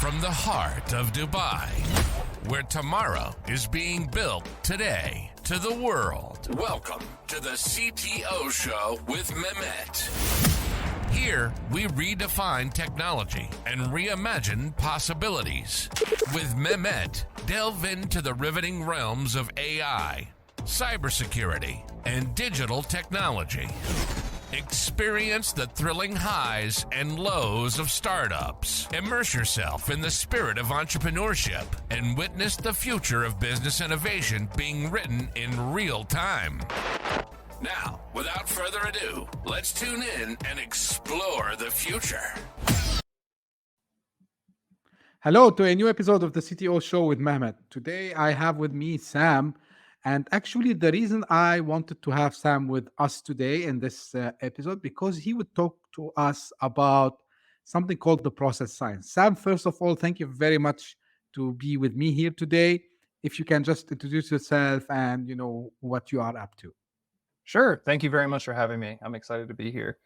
From the heart of Dubai, where tomorrow is being built today, to the world. Welcome to the CTO Show with Mehmet. Here, we redefine technology and reimagine possibilities. With Mehmet, delve into the riveting realms of AI, cybersecurity, and digital technology. Experience the thrilling highs and lows of startups. Immerse yourself in the spirit of entrepreneurship and witness the future of business innovation being written in real time. Now, without further ado, let's tune in and explore the future. Hello to a new episode of the CTO Show with Mehmet. Today I have with me Sam. And actually, the reason I wanted to have Sam with us today in this episode, because he would talk to us about something called the process science. Sam, first of all, thank you very much to be with me here today. If you can just introduce yourself and what you are up to. Sure. Thank you very much for having me. I'm excited to be here.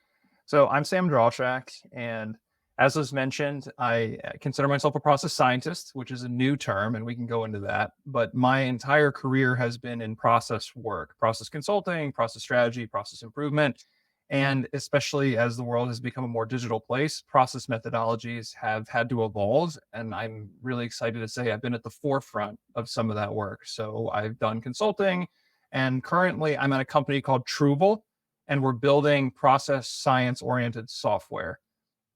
So I'm Sam Drauschak, and as was mentioned, I consider myself a process scientist, which is a new term, and we can go into that. But my entire career has been in process work, process consulting, process strategy, process improvement. And especially as the world has become a more digital place, process methodologies have had to evolve. And I'm really excited to say I've been at the forefront of some of that work. So I've done consulting, and currently I'm at a company called Truval, and we're building process science-oriented software.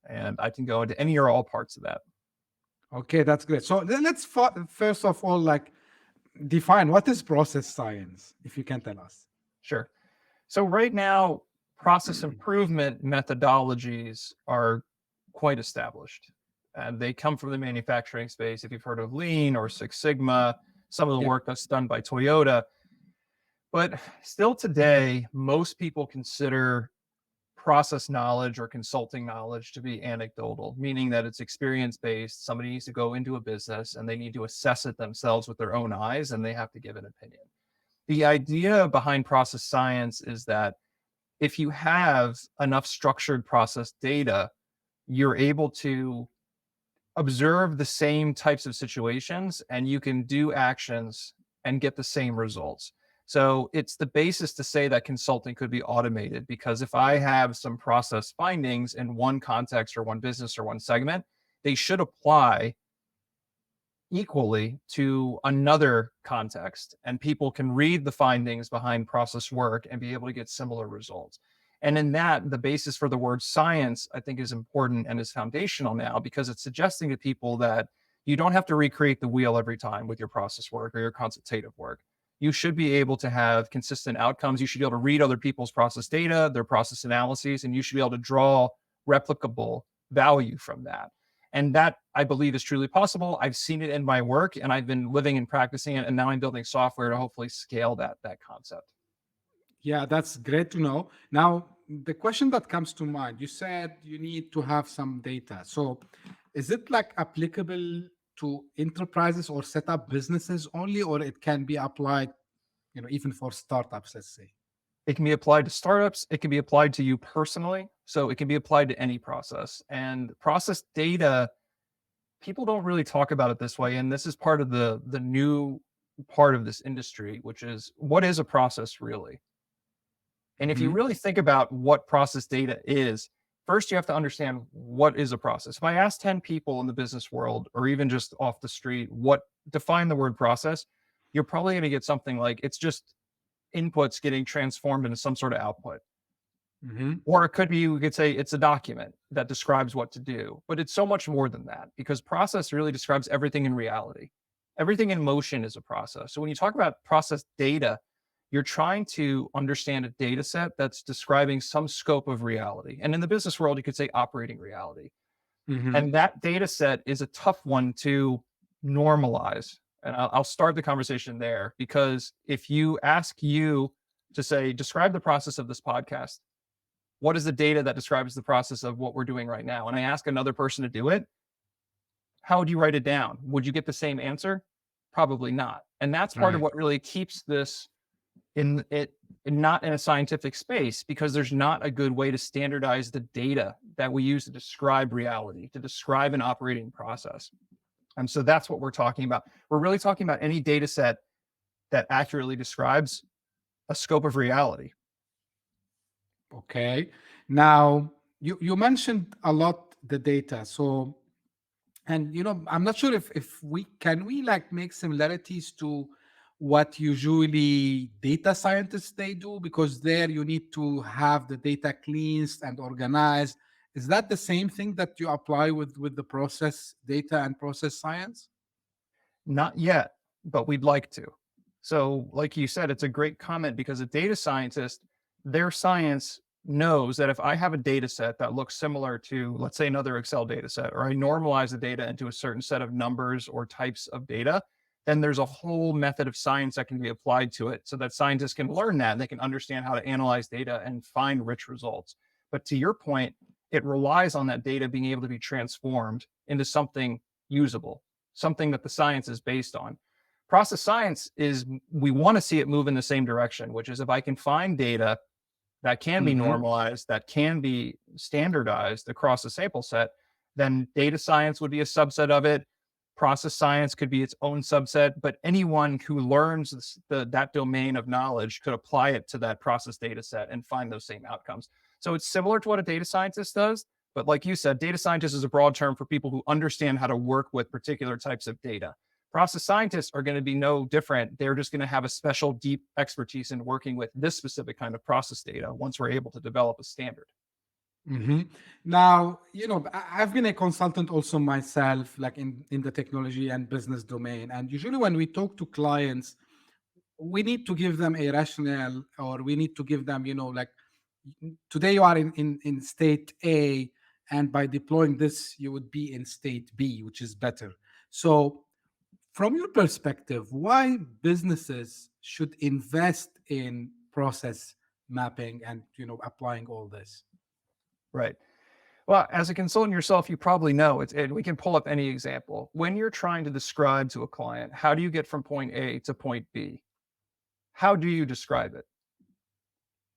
And I can go into any or all parts of that. Okay, that's great. So then let's first of all, define what is process science, if you can tell us. Sure. So right now, process improvement methodologies are quite established. And they come from the manufacturing space. If you've heard of Lean or Six Sigma, some of the work that's done by Toyota. But still today, most people consider process knowledge or consulting knowledge to be anecdotal, meaning that it's experience-based. Somebody needs to go into a business and they need to assess it themselves with their own eyes, and they have to give an opinion. The idea behind process science is that if you have enough structured process data, you're able to observe the same types of situations and you can do actions and get the same results. So it's the basis to say that consulting could be automated, because if I have some process findings in one context or one business or one segment, they should apply equally to another context, and people can read the findings behind process work and be able to get similar results. And in that, the basis for the word science, I think, is important and is foundational now, because it's suggesting to people that you don't have to recreate the wheel every time with your process work or your consultative work. You should be able to have consistent outcomes. You should be able to read other people's process data, their process analyses, and you should be able to draw replicable value from that. And that, I believe, is truly possible. I've seen it in my work, and I've been living and practicing it, and now I'm building software to hopefully scale that concept. Yeah, that's great to know. Now, the question that comes to mind, you said you need to have some data. So is it applicable to enterprises or set up businesses only, or it can be applied, even for startups, let's say? It can be applied to startups. It can be applied to you personally. So it can be applied to any process. And process data, people don't really talk about it this way. And this is part of the new part of this industry, which is, what is a process really? And if you really think about what process data is, first you have to understand what is a process. If I ask 10 people in the business world, or even just off the street, define the word process, you're probably going to get something like, it's just inputs getting transformed into some sort of output. Or it could be, we could say it's a document that describes what to do, but it's so much more than that, because process really describes everything in reality. Everything in motion is a process. So when you talk about process data, you're trying to understand a data set that's describing some scope of reality. And in the business world, you could say operating reality. And that data set is a tough one to normalize. And I'll start the conversation there, because if you ask you to say, describe the process of this podcast, what is the data that describes the process of what we're doing right now? And I ask another person to do it, how would you write it down? Would you get the same answer? Probably not. And that's part of what really keeps this not in a scientific space, because there's not a good way to standardize the data that we use to describe reality, to describe an operating process. And so that's what we're talking about. We're really talking about any data set that accurately describes a scope of reality. Okay. Now, you mentioned a lot the data. So, and I'm not sure if we like make similarities to what usually data scientists they do, because there you need to have the data cleansed and organized. Is that the same thing that you apply with the process data and process science? Not yet, but we'd like to. So, like you said, it's a great comment because a data scientist, their science knows that if I have a data set that looks similar to, let's say, another Excel data set, or I normalize the data into a certain set of numbers or types of data, then there's a whole method of science that can be applied to it so that scientists can learn that and they can understand how to analyze data and find rich results. But to your point, it relies on that data being able to be transformed into something usable, something that the science is based on. Process science is, we want to see it move in the same direction, which is if I can find data that can be Mm-hmm. normalized, that can be standardized across a sample set, then data science would be a subset of it. Process science could be its own subset, but anyone who learns that domain of knowledge could apply it to that process data set and find those same outcomes. So it's similar to what a data scientist does, but like you said, data scientist is a broad term for people who understand how to work with particular types of data. Process scientists are going to be no different. They're just going to have a special deep expertise in working with this specific kind of process data once we're able to develop a standard. Mm-hmm. Now, I've been a consultant also myself, like in the technology and business domain. And usually when we talk to clients, we need to give them a rationale, or we need to give them, like, today you are in state A, and by deploying this, you would be in state B, which is better. So from your perspective, why businesses should invest in process mapping and, applying all this? Right. Well, as a consultant yourself, you probably know and we can pull up any example. When you're trying to describe to a client, how do you get from point A to point B? How do you describe it?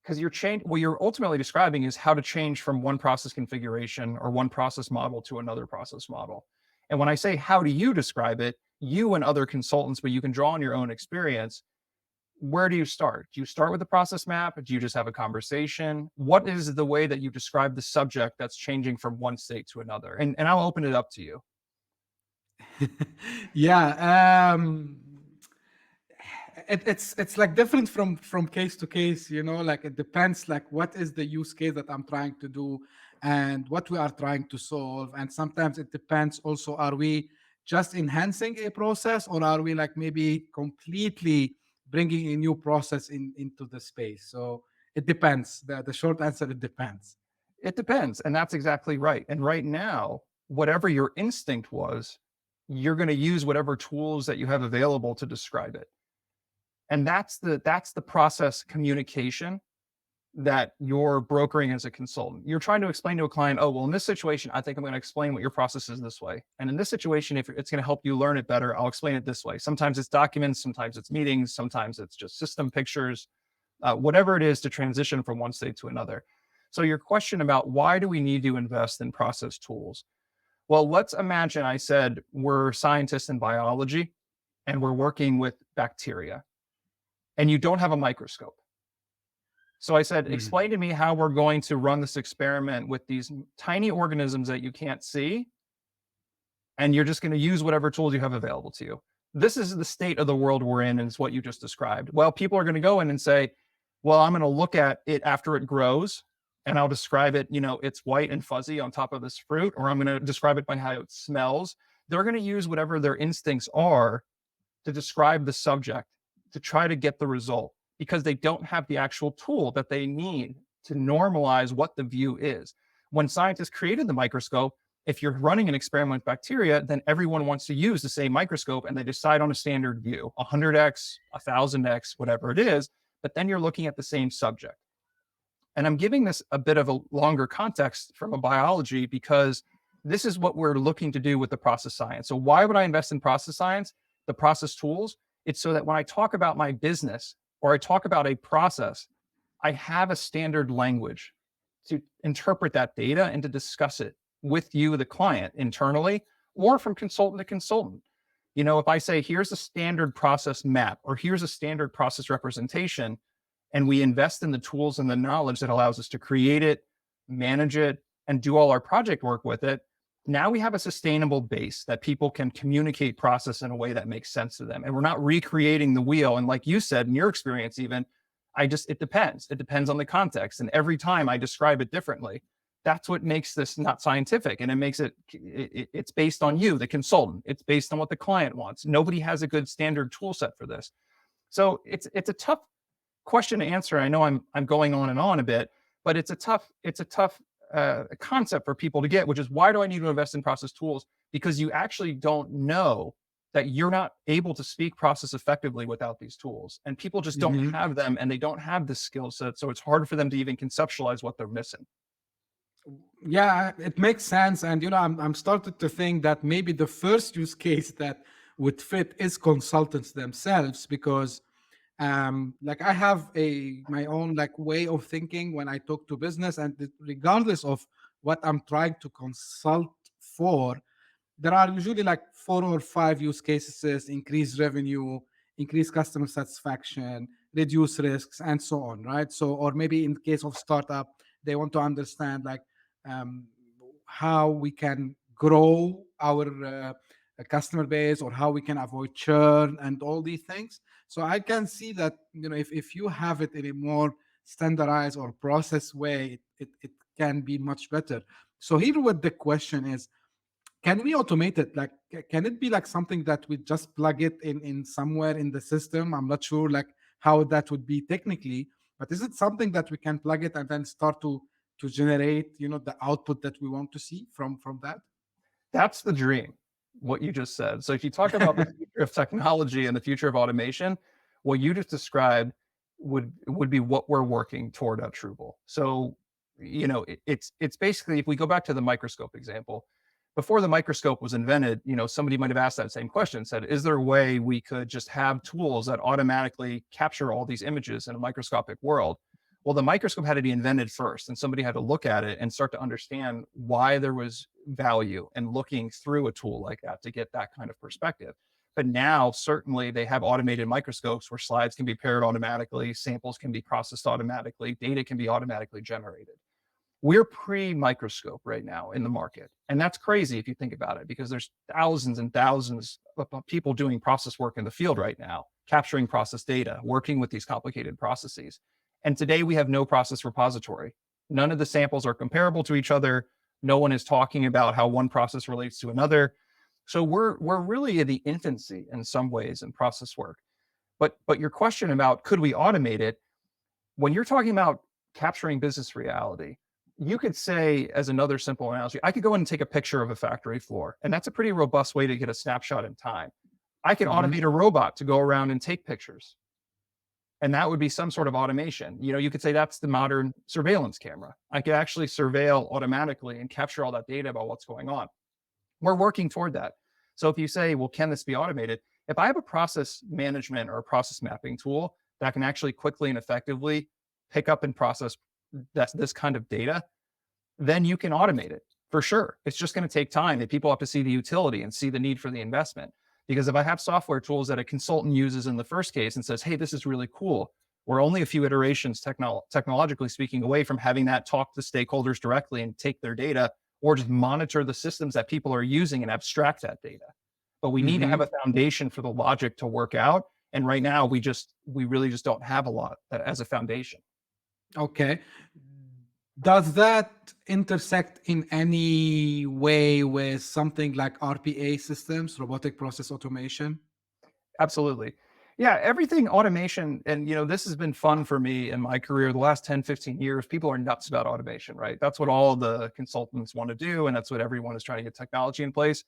Because what you're ultimately describing is how to change from one process configuration or one process model to another process model. And when I say, how do you describe it, you and other consultants, but you can draw on your own experience, where do you start? Do you start with a process map? Do you just have a conversation? What is the way that you describe the subject that's changing from one state to another? And I'll open it up to you. Yeah. It's like different from case to case, like it depends, like what is the use case that I'm trying to do and what we are trying to solve. And sometimes it depends also, are we just enhancing a process, or are we like maybe completely bringing a new process into the space? So it depends. The short answer, it depends. It depends. And that's exactly right. And right now, whatever your instinct was, you're going to use whatever tools that you have available to describe it. And that's the process communication that you're brokering as a consultant. You're trying to explain to a client, oh, well, in this situation, I think I'm going to explain what your process is this way. And in this situation, if it's going to help you learn it better, I'll explain it this way. Sometimes it's documents, sometimes it's meetings, sometimes it's just system pictures, whatever it is to transition from one state to another. So your question about why do we need to invest in process tools? Well, let's imagine I said we're scientists in biology and we're working with bacteria, and you don't have a microscope. So I said, explain to me how we're going to run this experiment with these tiny organisms that you can't see, and you're just going to use whatever tools you have available to you. This is the state of the world we're in, and it's what you just described. Well, people are going to go in and say, well, I'm going to look at it after it grows, and I'll describe it, it's white and fuzzy on top of this fruit, or I'm going to describe it by how it smells. They're going to use whatever their instincts are to describe the subject, to try to get the result, because they don't have the actual tool that they need to normalize what the view is. When scientists created the microscope, if you're running an experiment with bacteria, then everyone wants to use the same microscope and they decide on a standard view, 100x, 1000x, whatever it is, but then you're looking at the same subject. And I'm giving this a bit of a longer context from a biology because this is what we're looking to do with the process science. So why would I invest in process science, the process tools? It's so that when I talk about my business or I talk about a process, I have a standard language to interpret that data and to discuss it with you, the client, internally, or from consultant to consultant. You know, if I say, here's a standard process map, or here's a standard process representation, and we invest in the tools and the knowledge that allows us to create it, manage it, and do all our project work with it, now we have a sustainable base that people can communicate process in a way that makes sense to them. And we're not recreating the wheel. And like you said, in your experience, even, it depends. It depends on the context. And every time I describe it differently. That's what makes this not scientific. And it makes it's based on you, the consultant. It's based on what the client wants. Nobody has a good standard tool set for this. So it's a tough question to answer. I know I'm going on a bit, but it's a tough concept for people to get, which is, why do I need to invest in process tools? Because you actually don't know that you're not able to speak process effectively without these tools. And people just don't have them, and they don't have the skill set. So it's hard for them to even conceptualize what they're missing. Yeah, it makes sense. And, I'm started to think that maybe the first use case that would fit is consultants themselves, because like I have my own like way of thinking when I talk to business, and regardless of what I'm trying to consult for, there are usually like 4 or 5 use cases: increase revenue, increase customer satisfaction, reduce risks, and so on, right? So, or maybe in case of startup, they want to understand like um, how we can grow our customer base, or how we can avoid churn and all these things. So I can see that, if you have it in a more standardized or process way, it can be much better. So here what the question is, can we automate it? Like, can it be like something that we just plug it in somewhere in the system? I'm not sure like how that would be technically, but is it something that we can plug it and then start to generate, the output that we want to see from that? That's the dream, what you just said. So if you talk about the future of technology and the future of automation, what you just described would be what we're working toward at Trueble. So, it's basically, if we go back to the microscope example, before the microscope was invented, somebody might have asked that same question, said, is there a way we could just have tools that automatically capture all these images in a microscopic world? Well, the microscope had to be invented first, and somebody had to look at it and start to understand why there was value in looking through a tool like that to get that kind of perspective. But now, certainly, they have automated microscopes where slides can be paired automatically, samples can be processed automatically, data can be automatically generated. We're pre-microscope right now in the market. And that's crazy if you think about it, because there's thousands and thousands of people doing process work in the field right now, capturing process data, working with these complicated processes. And today we have no process repository. None of the samples are comparable to each other. No one is talking about how one process relates to another. So we're really in the infancy in some ways in process work. But your question about could we automate it, when you're talking about capturing business reality, you could say, as another simple analogy, I could go in and take a picture of a factory floor, and that's a pretty robust way to get a snapshot in time. I can automate a robot to go around and take pictures. And that would be some sort of automation. You could say that's the modern surveillance camera. I could actually surveil automatically and capture all that data about what's going on. We're working toward that. So if you say, well, can this be automated? If I have a process management or a process mapping tool that can actually quickly and effectively pick up and process this kind of data, then you can automate it for sure. It's just going to take time, and people have to see the utility and see the need for the investment. Because if I have software tools that a consultant uses in the first case and says, hey, this is really cool, we're only a few iterations technologically speaking away from having that talk to stakeholders directly and take their data, or just monitor the systems that people are using and abstract that data. But we need to have a foundation for the logic to work out. And right now we really just don't have a lot as a foundation. Okay. Does that intersect in any way with something like RPA systems, robotic process automation? Absolutely. Yeah, everything automation. And, this has been fun for me in my career. The last 10, 15 years, people are nuts about automation, right? That's what all the consultants want to do. And that's what everyone is trying to get technology in place.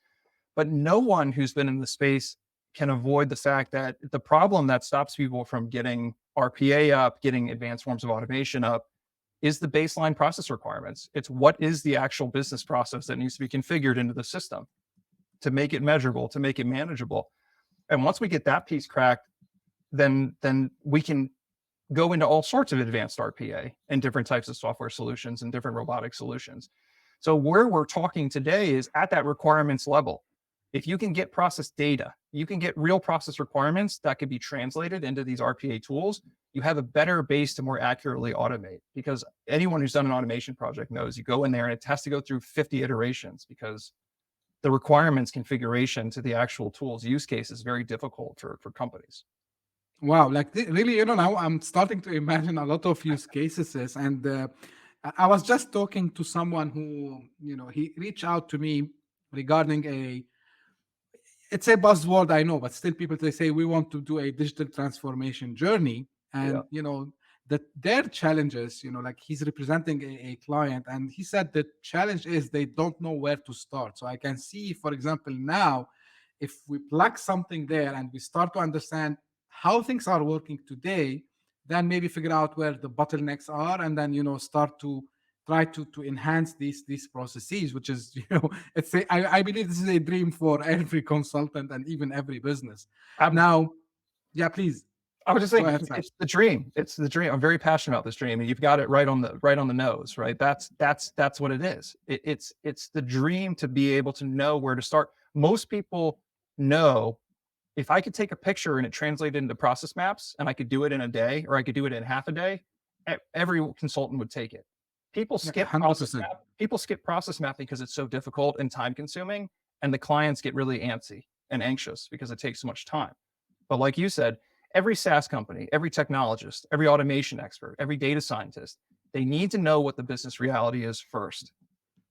But no one who's been in the space can avoid the fact that the problem that stops people from getting RPA up, getting advanced forms of automation up, is the baseline process requirements. It's what is the actual business process that needs to be configured into the system to make it measurable, to make it manageable. And once we get that piece cracked, then we can go into all sorts of advanced RPA and different types of software solutions and different robotic solutions. So where we're talking today is at that requirements level. If you can get process data, you can get real process requirements that can be translated into these RPA tools, you have a better base to more accurately automate. Because anyone who's done an automation project knows you go in there and it has to go through 50 iterations because the requirements configuration to the actual tools use case is very difficult for companies. Wow, like really, now I'm starting to imagine a lot of use cases, and I was just talking to someone who, he reached out to me regarding it's a buzzword, I know, but still people, they say we want to do a digital transformation journey, Yeah. and that their challenges, like he's representing a client, and he said the challenge is they don't know where to start. So I can see, for example, now if we plug something there and we start to understand how things are working today, then maybe figure out where the bottlenecks are, and then start to try to enhance these processes, which is I believe this is a dream for every consultant and even every business. I'm, Now, yeah, please I was just go saying, ahead, Sam. it's the dream. It's the dream. I'm very passionate about this dream, and you've got it right on the nose, right? That's what it is. It's the dream to be able to know where to start. Most people know if I could take a picture and it translated into process maps, and I could do it in a day, or I could do it in half a day, every consultant would take it. People Yeah, skip process 100%. map. People skip process mapping because it's so difficult and time consuming, and the clients get really antsy and anxious because it takes so much time. But like you said, every SaaS company, every technologist, every automation expert, every data scientist, they need to know what the business reality is first.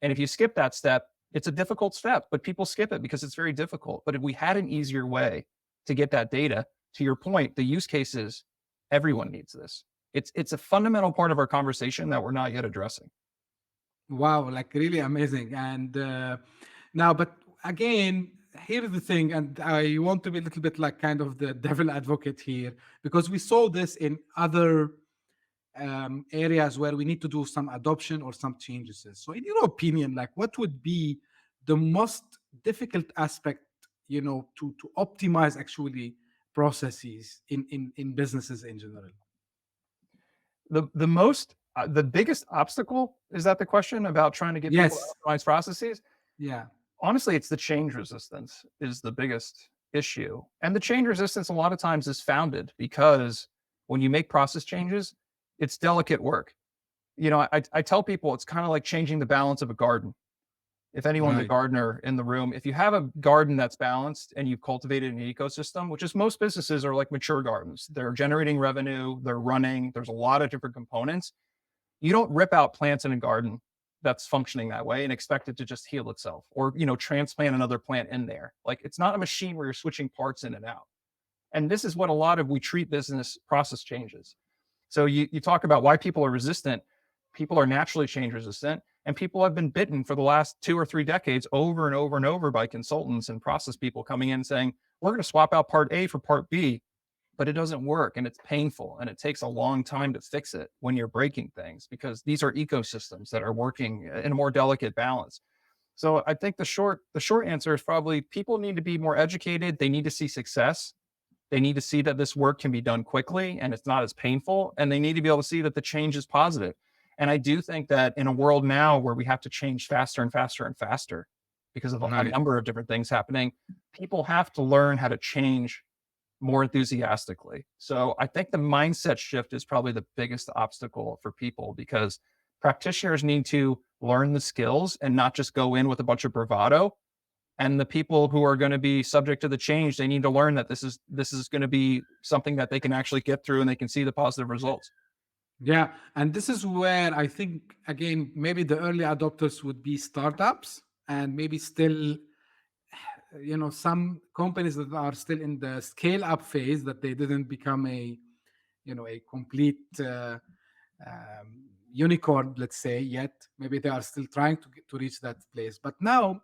And if you skip that step, it's a difficult step, but people skip it because it's very difficult. But if we had an easier way to get that data, to your point, the use cases, everyone needs this. It's a fundamental part of our conversation that we're not yet addressing. Wow, like really amazing. And now, but again, here's the thing, and I want to be a little bit like kind of the devil advocate here, because we saw this in other areas where we need to do some adoption or some changes. So, in your opinion, like what would be the most difficult aspect, to optimize actually processes in businesses in general? The biggest obstacle, is that the question about trying to get people to Yes. optimize processes? Yeah. Honestly, it's the change resistance is the biggest issue. And the change resistance a lot of times is founded because when you make process changes, it's delicate work. I tell people it's kind of like changing the balance of a garden. If anyone's a Right. gardener in the room, if you have a garden that's balanced and you've cultivated an ecosystem, which is most businesses are like mature gardens, they're generating revenue, they're running, there's a lot of different components. You don't rip out plants in a garden that's functioning that way and expect it to just heal itself, or transplant another plant in there. Like, it's not a machine where you're switching parts in and out. And this is what a lot of we treat business process changes. So you talk about why people are resistant. People are naturally change resistant, and people have been bitten for the last 2 or 3 decades over and over and over by consultants and process people coming in saying, we're going to swap out part A for part B, but it doesn't work, and it's painful, and it takes a long time to fix it when you're breaking things, because these are ecosystems that are working in a more delicate balance. So I think the short answer is probably people need to be more educated. They need to see success. They need to see that this work can be done quickly and it's not as painful. And they need to be able to see that the change is positive. And I do think that in a world now where we have to change faster and faster and faster because of a Right. number of different things happening, people have to learn how to change more enthusiastically. So I think the mindset shift is probably the biggest obstacle for people, because practitioners need to learn the skills and not just go in with a bunch of bravado. And the people who are going to be subject to the change, they need to learn that this is going to be something that they can actually get through and they can see the positive results. Yeah, and this is where I think again maybe the early adopters would be startups, and maybe still some companies that are still in the scale up phase, that they didn't become a complete unicorn, let's say, yet. Maybe they are still trying to reach that place. But now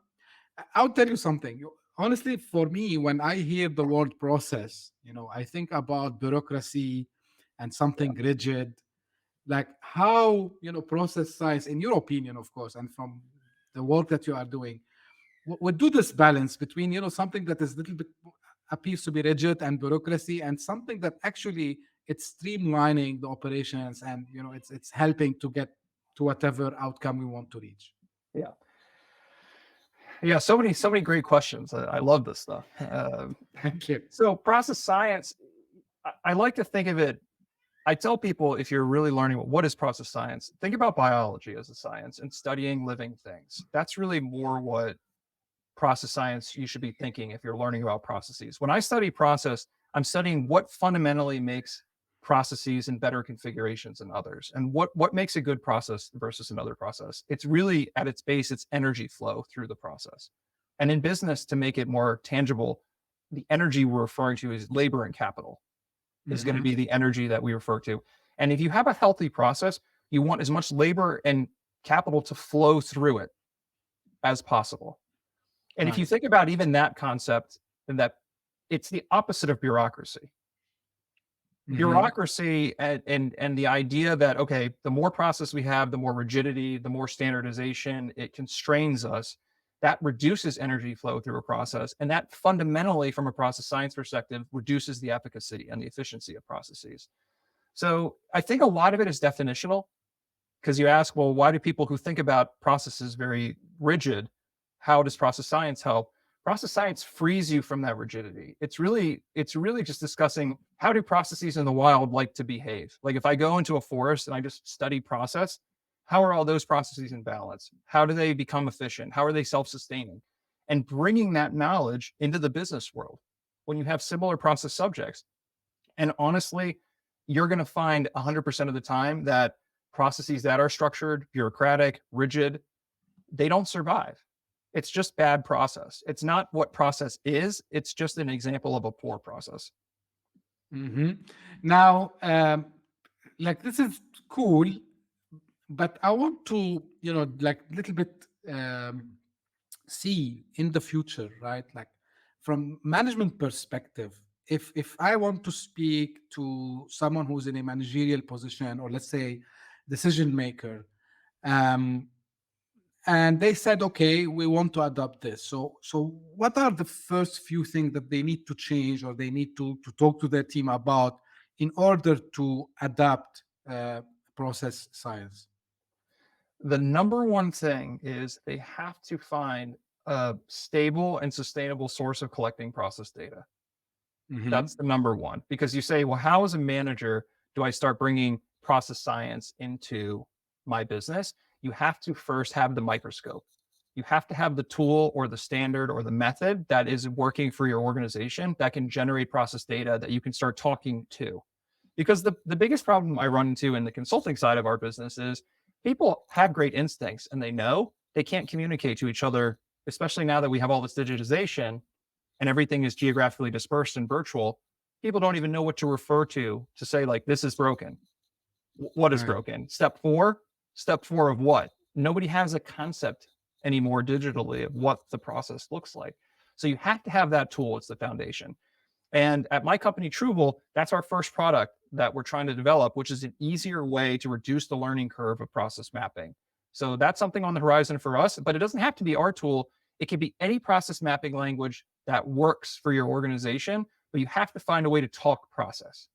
I'll tell you something. Honestly, for me, when I hear the word process, I think about bureaucracy and something rigid. Like how, process science, in your opinion, of course, and from the work that you are doing, would do this balance between, something that is a little bit appears to be rigid and bureaucracy, and something that actually it's streamlining the operations, and it's helping to get to whatever outcome we want to reach. Yeah. Yeah, so many great questions. I love this stuff. Thank you. So process science, I like to think of it. I tell people, if you're really learning what is process science, think about biology as a science and studying living things. That's really more what process science you should be thinking if you're learning about processes. When I study process, I'm studying what fundamentally makes processes in better configurations than others, and what makes a good process versus another process. It's really at its base, it's energy flow through the process. And in business, to make it more tangible, the energy we're referring to is labor and capital is going to Mhm. be the energy that we refer to. And if you have a healthy process, you want as much labor and capital to flow through it as possible. And if you Nice. think about even that concept, and that it's the opposite of bureaucracy. Mhm. Bureaucracy and the idea that, okay, the more process we have, the more rigidity, the more standardization, it constrains us. That reduces energy flow through a process. And that fundamentally, from a process science perspective, reduces the efficacy and the efficiency of processes. So I think a lot of it is definitional, because you ask, well, why do people who think about processes very rigid, how does process science help? Process science frees you from that rigidity. It's really just discussing, how do processes in the wild like to behave? Like if I go into a forest and I just study process, how are all those processes in balance? How do they become efficient? How are they self-sustaining? And bringing that knowledge into the business world when you have similar process subjects. And honestly, you're going to find 100% of the time that processes that are structured, bureaucratic, rigid, they don't survive. It's just bad process. It's not what process is, it's just an example of a poor process. Mhm. Now, like this is cool, but I want to, like little bit see in the future, right? Like from management perspective, if I want to speak to someone who's in a managerial position, or let's say decision maker, um, and they said, okay, we want to adopt this. So what are the first few things that they need to change, or they need to talk to their team about, in order to adapt process science? The number one thing is they have to find a stable and sustainable source of collecting process data. That's Hmm. the number one. Because you say, well, how as a manager do I start bringing process science into my business? You have to first have the microscope. You have to have the tool or the standard or the method that is working for your organization that can generate process data that you can start talking to. Because the biggest problem I run into in the consulting side of our business is, people have great instincts and they know they can't communicate to each other, especially now that we have all this digitization and everything is geographically dispersed and virtual. People don't even know what to refer to say, like, this is broken. What is Right. broken? Step four of what? Nobody has a concept anymore digitally of what the process looks like. So you have to have that tool. It's the foundation. And at my company, Trueble, that's our first product that we're trying to develop, which is an easier way to reduce the learning curve of process mapping. So that's something on the horizon for us, but it doesn't have to be our tool. It can be any process mapping language that works for your organization, but you have to find a way to talk process.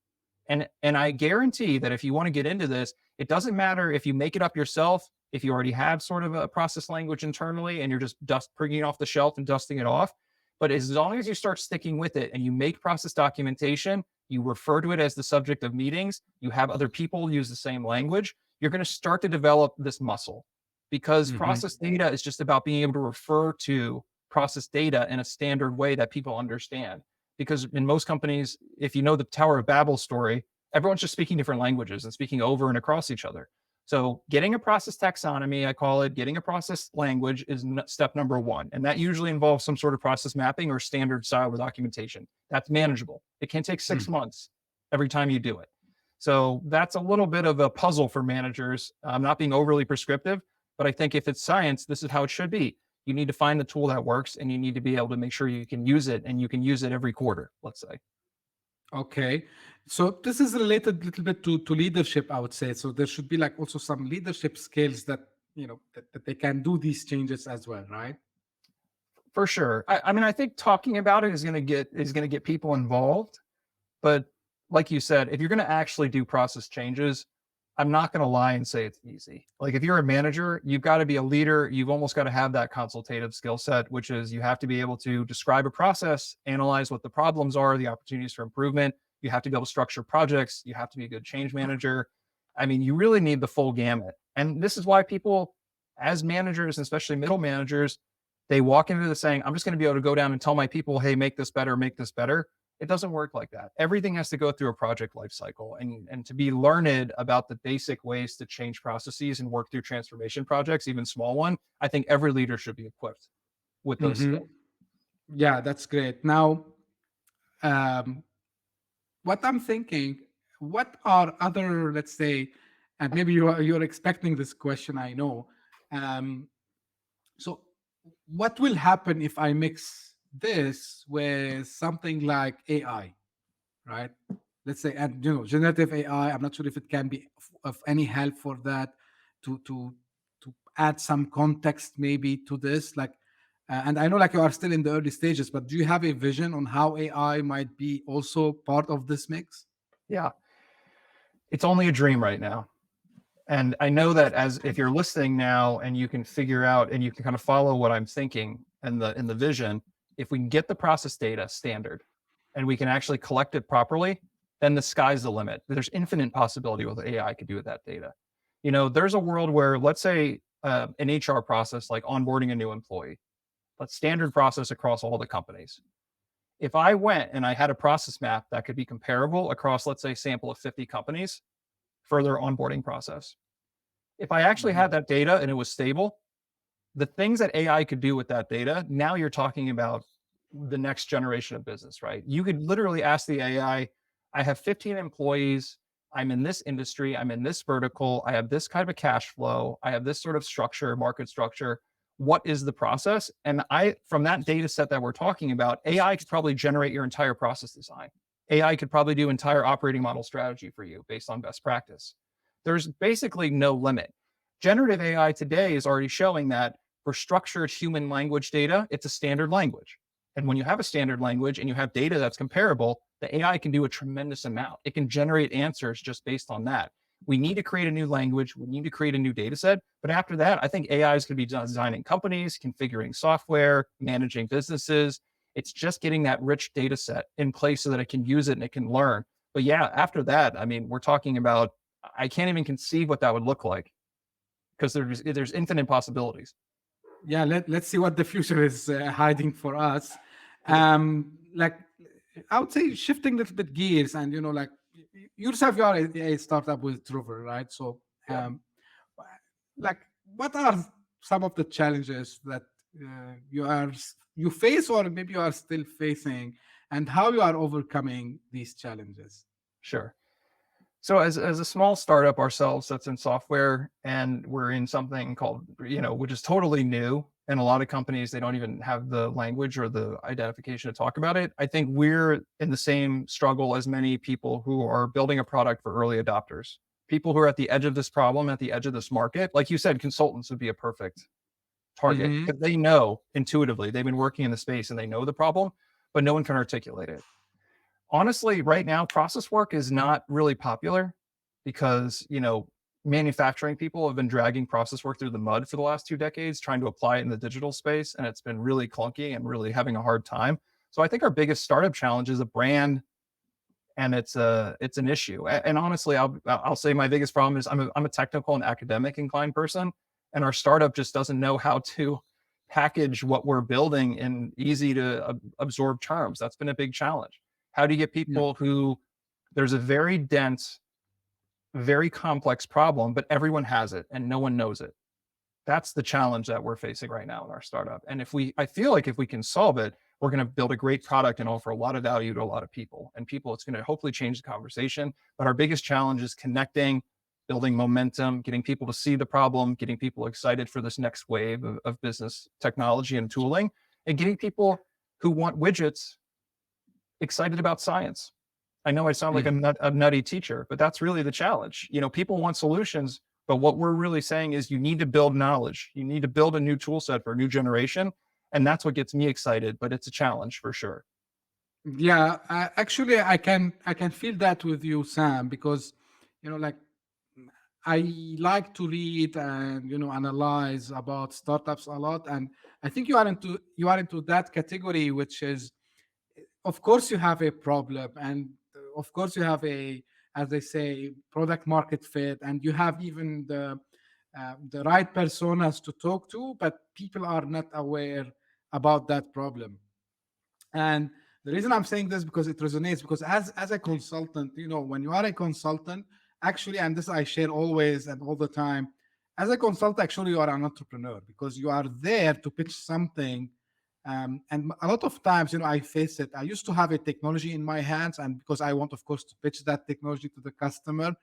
And I guarantee that if you want to get into this, it doesn't matter if you make it up yourself, if you already have sort of a process language internally and you're just bringing it off the shelf and dusting it off. But as long as you start sticking with it and you make process documentation, you refer to it as the subject of meetings, you have other people use the same language, you're going to start to develop this muscle, because Hmm. process data is just about being able to refer to process data in a standard way that people understand. Because in most companies, if you know the Tower of Babel story, everyone's just speaking different languages and speaking over and across each other. So getting a process taxonomy, I call it, getting a process language, is step number one. And that usually involves some sort of process mapping or standard style of documentation. That's manageable. It can take 6 months every time you do it. So that's a little bit of a puzzle for managers. I'm not being overly prescriptive, but I think if it's science, this is how it should be. You need to find the tool that works, and you need to be able to make sure you can use it, and you can use it every quarter, let's say. Okay. So this is related a little bit to leadership, I would say. So there should be like also some leadership skills that, that they can do these changes as well, right? For sure. I mean, I think talking about it is going to get people involved. But like you said, if you're going to actually do process changes, I'm not going to lie and say it's easy. Like if you're a manager, you've got to be a leader. You've almost got to have that consultative skill set, which is you have to be able to describe a process, analyze what the problems are, the opportunities for improvement. You have to be able to structure projects. You have to be a good change manager. I mean, you really need the full gamut. And this is why people, as managers, especially middle managers, they walk into this saying, I'm just going to be able to go down and tell my people, hey, make this better, make this better. It doesn't work like that. Everything has to go through a project life cycle, and to be learned about the basic ways to change processes and work through transformation projects, even small one. I think every leader should be equipped with those Hmm. skills. Yeah, that's great. Now, um, what I'm thinking, what are other, let's say, and maybe you're expecting this question, I know. Um, so, what will happen if I mix this with something like AI, right? Let's say, and generative AI. I'm not sure if it can be of any help for that to add some context maybe to this, like. And I know, like, you are still in the early stages, but do you have a vision on how AI might be also part of this mix? Yeah, it's only a dream right now. And I know that as if you're listening now and you can figure out and you can kind of follow what I'm thinking and the vision, if we can get the process data standard and we can actually collect it properly, then the sky's the limit. There's infinite possibility with what AI could do with that data. There's a world where, let's say, an HR process like onboarding a new employee, a standard process across all the companies. If I went and I had a process map that could be comparable across, let's say, a sample of 50 companies for their onboarding process, if I actually had that data and it was stable, the things that AI could do with that data, now you're talking about the next generation of business, right? You could literally ask the AI, I have 15 employees. I'm in this industry. I'm in this vertical. I have this kind of cash flow. I have this sort of structure, market structure. What is the process? And from that data set that we're talking about, AI could probably generate your entire process design. AI could probably do entire operating model strategy for you based on best practice. There's basically no limit. Generative AI today is already showing that for structured human language data, it's a standard language. And when you have a standard language and you have data that's comparable, the AI can do a tremendous amount. It can generate answers just based on that. We need to create a new language. We need to create a new data set. But after that, I think AI is going to be designing companies, configuring software, managing businesses. It's just getting that rich data set in place so that it can use it and it can learn. But yeah, after that, I mean, we're talking about, I can't even conceive what that would look like because there's infinite possibilities. Yeah, let's see what the future is hiding for us. Like, I would say, shifting a little bit gears, and like, yourself, you are a startup with Trover, right? So, Yeah. like, what are some of the challenges that you face, or maybe you are still facing, and how you are overcoming these challenges? Sure. So as a small startup ourselves that's in software, and we're in something called, which is totally new. And a lot of companies, they don't even have the language or the identification to talk about it. I think we're in the same struggle as many people who are building a product for early adopters. People who are at the edge of this problem, at the edge of this market. Like you said, consultants would be a perfect target Hmm. because they know intuitively, they've been working in the space and they know the problem, but no one can articulate it. Honestly, right now, process work is not really popular because, manufacturing people have been dragging process work through the mud for the last 2 decades, trying to apply it in the digital space. And it's been really clunky and really having a hard time. So I think our biggest startup challenge is a brand, and it's an issue. And honestly, I'll say my biggest problem is I'm a technical and academic inclined person, and our startup just doesn't know how to package what we're building in easy to absorb terms. That's been a big challenge. How do you get people who, there's a very dense, very complex problem, but everyone has it and no one knows it? That's the challenge that we're facing right now in our startup. And I feel like if we can solve it, we're going to build a great product and offer a lot of value to a lot of people. And it's going to hopefully change the conversation. But our biggest challenge is connecting, building momentum, getting people to see the problem, getting people excited for this next wave of business technology and tooling, and getting people who want widgets excited about science. I know I sound like a nutty teacher, but that's really the challenge. People want solutions, but what we're really saying is you need to build knowledge. You need to build a new tool set for a new generation. And that's what gets me excited, but it's a challenge for sure. Yeah, actually, I can feel that with you, Sam, because like, I like to read and analyze about startups a lot, and I think you are into that category, which is, of course, you have a problem, and of course, you have a, as they say, product market fit, and you have even the right personas to talk to, but people are not aware about that problem. And the reason I'm saying this because it resonates, because as a consultant, when you are a consultant, actually, and this I share always and all the time, as a consultant, actually you are an entrepreneur because you are there to pitch something. And a lot of times, I face it. I used to have a technology in my hands, and because I want, of course, to pitch that technology to the customer.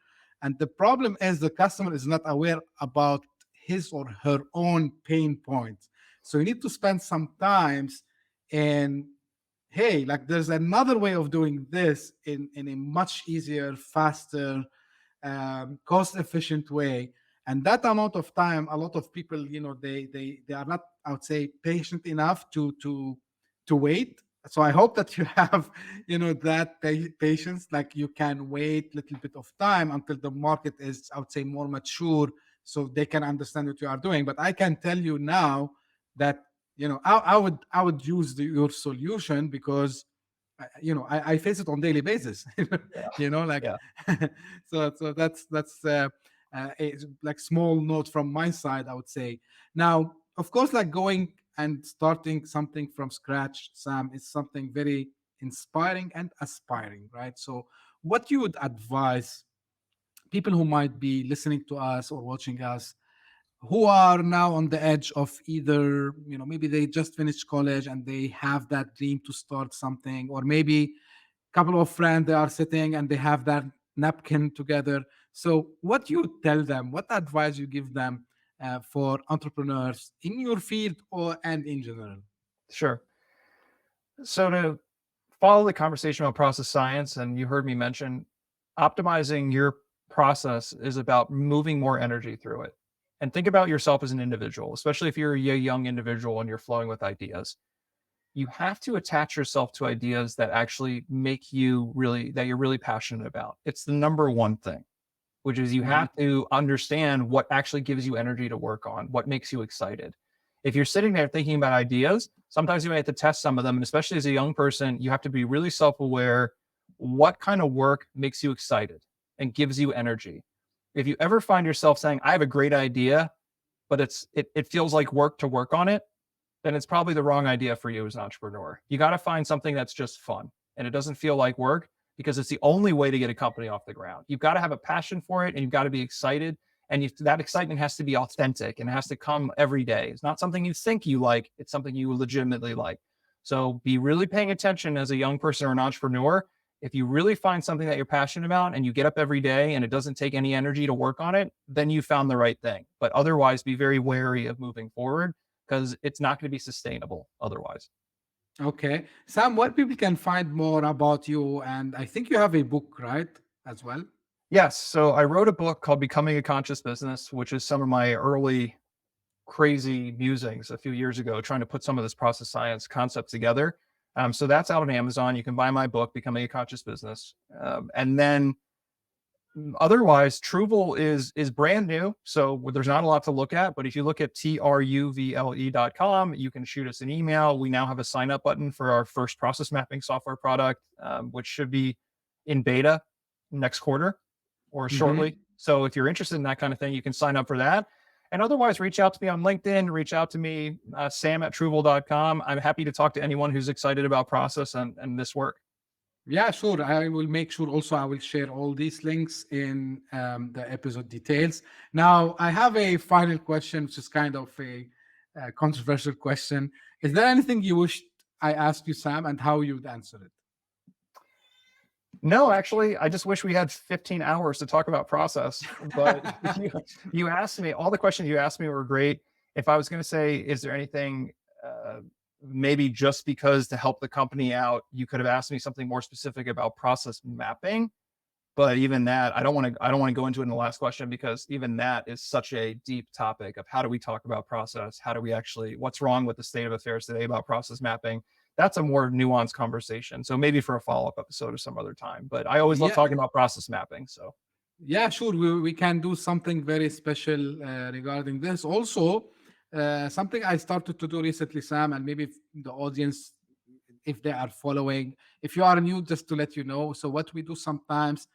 And the problem is the customer is not aware about his or her own pain points. So you need to spend some times in, hey, like there's another way of doing this in a much easier, faster, cost efficient way. And that amount of time, a lot of people, they are not, I would say, patient enough to wait. So I hope that you have, that patience, like you can wait a little bit of time until the market is, I would say, more mature, so they can understand what you are doing. But I can tell you now that, I would use your solution because I face it on daily basis. Yeah. Like, Yeah. so that's a like small note from my side, I would say. Now, of course, like going and starting something from scratch, Sam, is something very inspiring and aspiring, right? So what you would advise people who might be listening to us or watching us, who are now on the edge of either, maybe they just finished college and they have that dream to start something, or maybe a couple of friends, they are sitting and they have that napkin together. So what you tell them, what advice you give them, for entrepreneurs in your field or and in general? Sure. So to follow the conversation about process science, and you heard me mention optimizing your process is about moving more energy through it. And think about yourself as an individual, especially if you're a young individual and you're flowing with ideas. You have to attach yourself to ideas that actually make you really, that you're really passionate about. It's the number one thing, which is you Mhm. have to understand what actually gives you energy to work on, what makes you excited. If you're sitting there thinking about ideas, sometimes you may have to test some of them. And especially as a young person, you have to be really self aware. What kind of work makes you excited and gives you energy? If you ever find yourself saying, I have a great idea, but it feels like work to work on it, then it's probably the wrong idea for you as an entrepreneur. You got to find something that's just fun and it doesn't feel like work, because it's the only way to get a company off the ground. You've got to have a passion for it and you've got to be excited. And that excitement has to be authentic and it has to come every day. It's not something you think you like, it's something you legitimately like. So be really paying attention as a young person or an entrepreneur. If you really find something that you're passionate about and you get up every day and it doesn't take any energy to work on it, then you found the right thing. But otherwise, be very wary of moving forward because it's not going to be sustainable otherwise. Okay, Sam, what people can find more about you, and I think you have a book, right, as well? Yes. So I wrote a book called Becoming a Conscious Business, which is some of my early crazy musings a few years ago, trying to put some of this process science concept together. So that's out on Amazon. You can buy my book, Becoming a Conscious Business. And then otherwise, Truval is brand new, so there's not a lot to look at. But if you look at truvle.com, you can shoot us an email. We now have a sign up button for our first process mapping software product, which should be in beta next quarter or Hmm. shortly. So if you're interested in that kind of thing, you can sign up for that. And otherwise, reach out to me on LinkedIn, reach out to me, sam@truval.com. I'm happy to talk to anyone who's excited about process and this work. Yeah, sure. I will make sure also I will share all these links in the episode details. Now, I have a final question, which is kind of a controversial question. Is there anything you wish I asked you, Sam, and how you would answer it? No, actually, I just wish we had 15 hours to talk about process. But you asked me, all the questions you asked me were great. If I was going to say, is there anything, uh, maybe just because to help the company out, you could have asked me something more specific about process mapping. But even that, I don't want to go into it in the last question because even that is such a deep topic of how do we talk about process? How do we actually, what's wrong with the state of affairs today about process mapping? That's a more nuanced conversation. So maybe for a follow-up episode or some other time. But I always love Yeah, talking about process mapping. So Yeah, sure. We can do something very special regarding this. Also, something I started to do recently, Sam, and maybe if the audience, if they are following, if you are new, just to let you know. So, what we do sometimes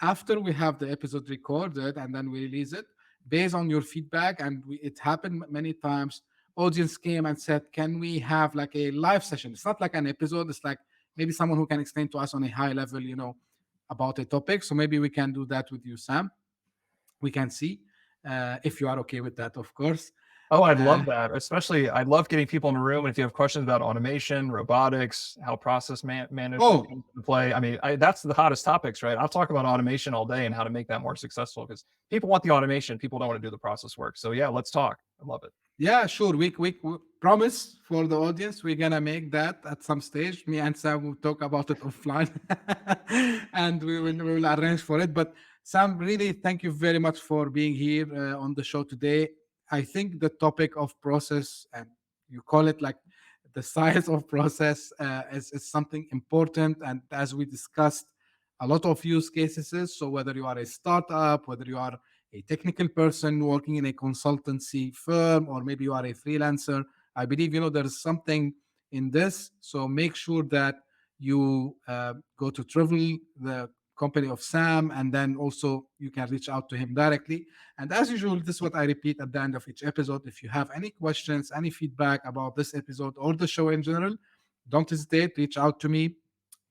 after we have the episode recorded and then we release it, based on your feedback, and it happened many times, audience came and said, "Can we have like a live session?" It's not like an episode. It's like maybe someone who can explain to us on a high level, about a topic. So maybe we can do that with you, Sam. We can see if you are okay with that, of course. Oh, I'd Uh, love that. Especially, I'd love getting people in the room. And if you have questions about automation, robotics, how process management oh, comes into play, I mean, that's the hottest topics, right? I'll talk about automation all day and how to make that more successful because people want the automation. People don't want to do the process work. So yeah, let's talk. I love it. yeah, sure. We promise for the audience we're gonna make that at some stage. Me and Sam will talk about it offline, and we will arrange for it. But Sam, really, thank you very much for being here on the show today. I think the topic of process, and you call it like the science of process, is something important. And as we discussed, a lot of use cases. So whether you are a startup, whether you are a technical person working in a consultancy firm, or maybe you are a freelancer, I believe there's something in this. So make sure that you go to Travel, the company of Sam, and then also you can reach out to him directly. And as usual, this is what I repeat at the end of each episode. If you have any questions, any feedback about this episode or the show in general, don't hesitate, reach out to me.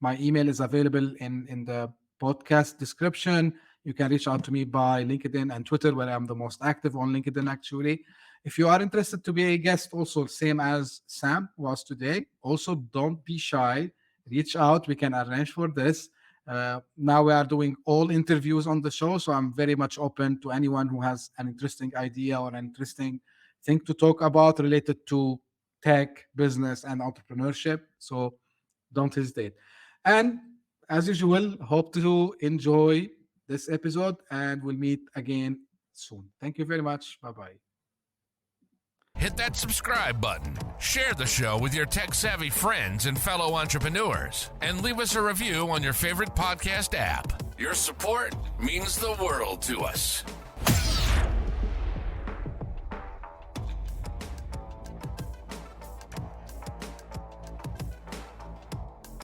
My email is available in the podcast description. You can reach out to me by LinkedIn and Twitter, where I'm the most active on LinkedIn, actually. If you are interested to be a guest, also same as Sam was today, also don't be shy. Reach out. We can arrange for this. Now we are doing all interviews on the show, so I'm very much open to anyone who has an interesting idea or an interesting thing to talk about related to tech, business, and entrepreneurship. So don't hesitate. And as usual, hope to enjoy this episode and we'll meet again soon. Thank you very much. Bye bye. Hit that subscribe button, share the show with your tech-savvy friends and fellow entrepreneurs, and leave us a review on your favorite podcast app. Your support means the world to us.